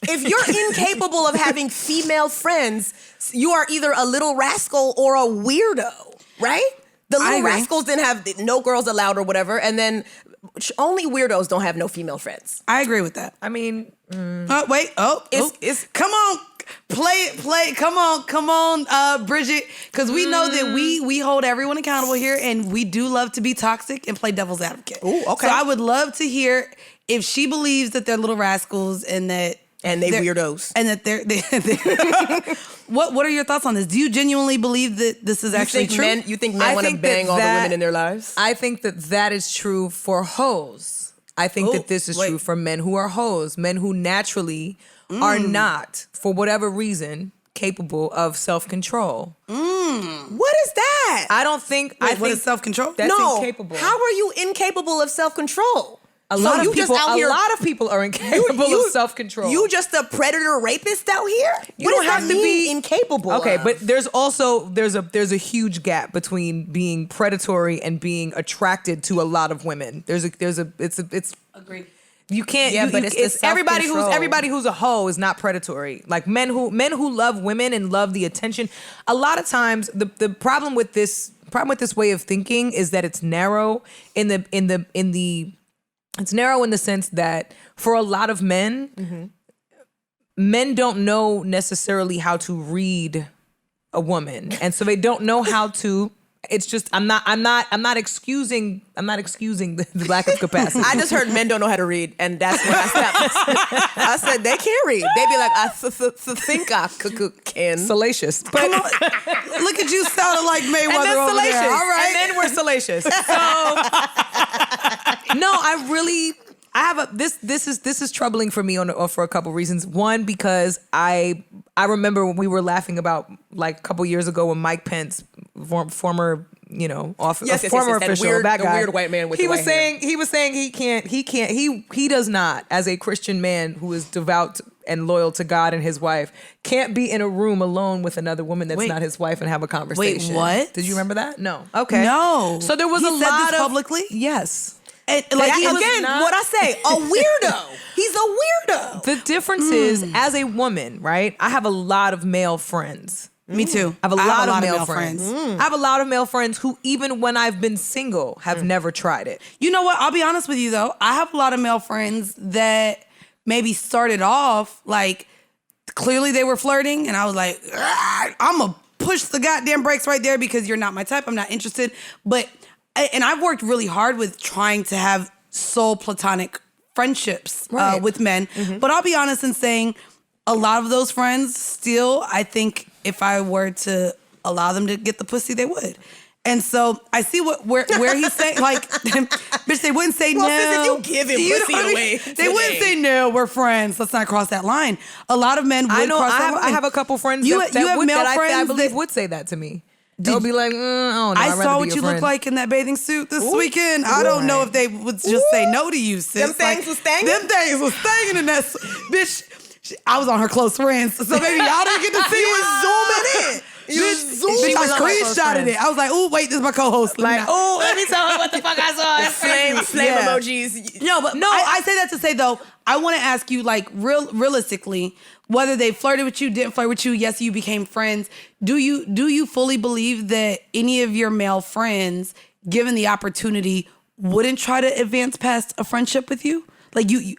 If you're incapable of having female friends, you are either a little rascal or a weirdo, right? The little rascals didn't have no girls allowed or whatever, and then only weirdos don't have no female friends. I agree with that. I mean, wait. It's come on. Play. Come on, Bridget. Because we know that we hold everyone accountable here, and we do love to be toxic and play devil's advocate. Ooh, okay. So I would love to hear if she believes that they're little rascals and that they weirdos and that they're What are your thoughts on this? Do you genuinely believe that this is actually true? You think men want to bang all the women in their lives? I think that is true for hoes. I think that this is true for men who are hoes, men who naturally are not, for whatever reason, capable of self-control. What is that? I don't think... what is self-control? That's incapable. How are you incapable of self-control? A lot of people are incapable of self-control. You just a predator rapist out here? You don't have to be incapable. Okay, of? but there's a huge gap between being predatory and being attracted to a lot of women. It's agreed. You can't. Yeah, but it's everybody who's a hoe is not predatory. Like men who love women and love the attention. A lot of times, the problem with this way of thinking is that it's narrow It's narrow in the sense that for a lot of men, men don't know necessarily how to read a woman, and so they don't know how to. It's just I'm not excusing the lack of capacity. I just heard men don't know how to read, and that's when I stopped. I said they can't read. They be like, I think I can. Salacious, but look at you sounding like Mayweather over salacious. there. All right, and then we're salacious. So no, I have this is troubling for me for a couple reasons. One, because I remember when we were laughing about like a couple years ago when Mike Pence, former official, that guy, the weird white man with he was saying he does not, as a Christian man who is devout and loyal to God and his wife, can't be in a room alone with another woman that's not his wife and have a conversation. Wait, what? Did you remember that? No. Okay. No. So there was he a said lot this of publicly. Yes. And, what I say, a weirdo. He's a weirdo. The difference is, as a woman, right? I have a lot of male friends. Me too. I have a lot of male friends. I have a lot of male friends who, even when I've been single, have never tried it. You know what? I'll be honest with you though. I have a lot of male friends that maybe started off like clearly they were flirting, and I was like, I'm gonna push the goddamn brakes right there because you're not my type. I'm not interested. And I've worked really hard with trying to have soul platonic friendships with men. But I'll be honest in saying a lot of those friends still, I think if I were to allow them to get the pussy, they would. And so I see where he's saying, like, bitch, they wouldn't say no. If you give him pussy away, they wouldn't say no. We're friends. Let's not cross that line. A lot of men would cross that line. I have a couple friends I believe would say that to me. They'll be like, oh no, I saw what you look like in that bathing suit this weekend. I don't know if they would just say no to you, sis. Them things was stanging? Them things was stanging in that bitch. I was on her close friends, so maybe y'all didn't get to see you it. was zooming in. I screenshotted it. I was like, "Ooh, wait, this is my co-host." Like, oh, let me tell her what the fuck I saw. Flame emojis. No, but I say that to say though, I want to ask you, like, realistically, whether they flirted with you, didn't flirt with you. Yes, you became friends. Do you fully believe that any of your male friends, given the opportunity, wouldn't try to advance past a friendship with you? Like you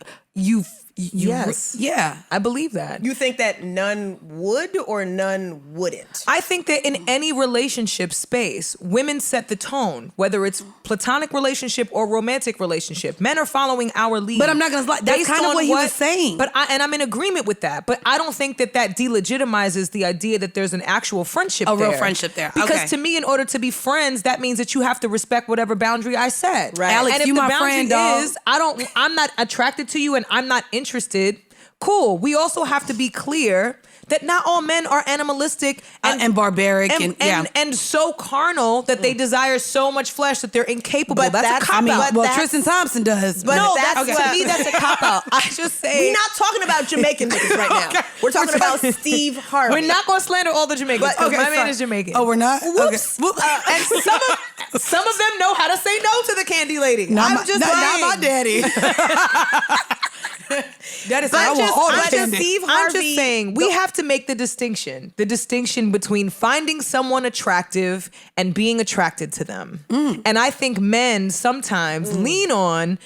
yes. Yeah. I believe that. You think that none would or none wouldn't? I think that in any relationship space, women set the tone, whether it's platonic relationship or romantic relationship. Men are following our lead. But I'm not going to lie. That's kind of what he was saying. But I'm in agreement with that. But I don't think that delegitimizes the idea that there's an actual friendship there. A real friendship there. Because to me, in order to be friends, that means that you have to respect whatever boundary I set. Right. Alex, and if you the my boundary friend, is, I'm not attracted to you and I'm not interested, cool. We also have to be clear that not all men are animalistic and barbaric and so carnal that they desire so much flesh that they're incapable. But that's a cop out. Well, Tristan Thompson does. But no, to me that's a cop out. I just say we're not talking about Jamaican niggas right now. We're talking about Steve Harvey. We're not going to slander all the Jamaicans because my man is Jamaican. Oh, we're not. Whoops. Okay. And some of them know how to say no to the candy lady. Not my daddy. That is I want all the candy. Steve I'm Harvey, just saying, we have to make the distinction between finding someone attractive and being attracted to them. And I think men sometimes lean on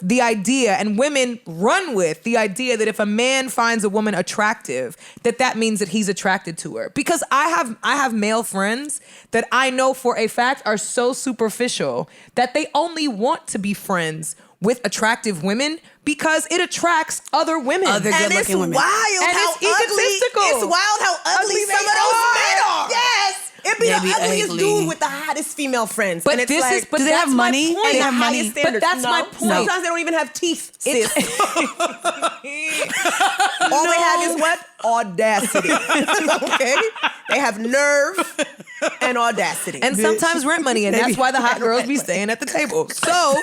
the idea, and women run with the idea that if a man finds a woman attractive, that means that he's attracted to her. Because I have male friends that I know for a fact are so superficial that they only want to be friends with attractive women because it attracts other women. Other good-looking women. And it's egotistical. It's wild how ugly some of those men are. Yes. It'd be the ugliest dude with the hottest female friends. But and it's this like, is, but do they that's have money? my point. They have money. But that's my point. Sometimes they don't even have teeth, sis. All they have is what? Audacity. Okay? They have nerve and audacity. And sometimes rent money, and that's why the hot girls be staying at the table. So,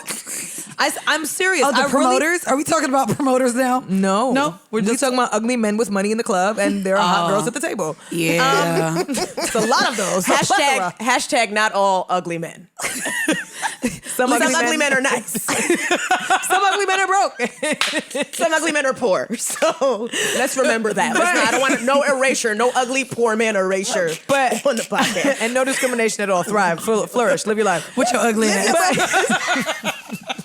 I'm serious. Oh, the promoters? Are we talking about promoters now? No. We're just talking about ugly men with money in the club, and there are hot girls at the table. Yeah. It's a lot of those. Hashtag not all ugly men. Some ugly men are nice. Some ugly men are broke. Some ugly men are poor. So let's remember that. I don't want no erasure, no ugly poor man erasure on the podcast. And no discrimination at all. Thrive, flourish, live your life. With your ugly ass.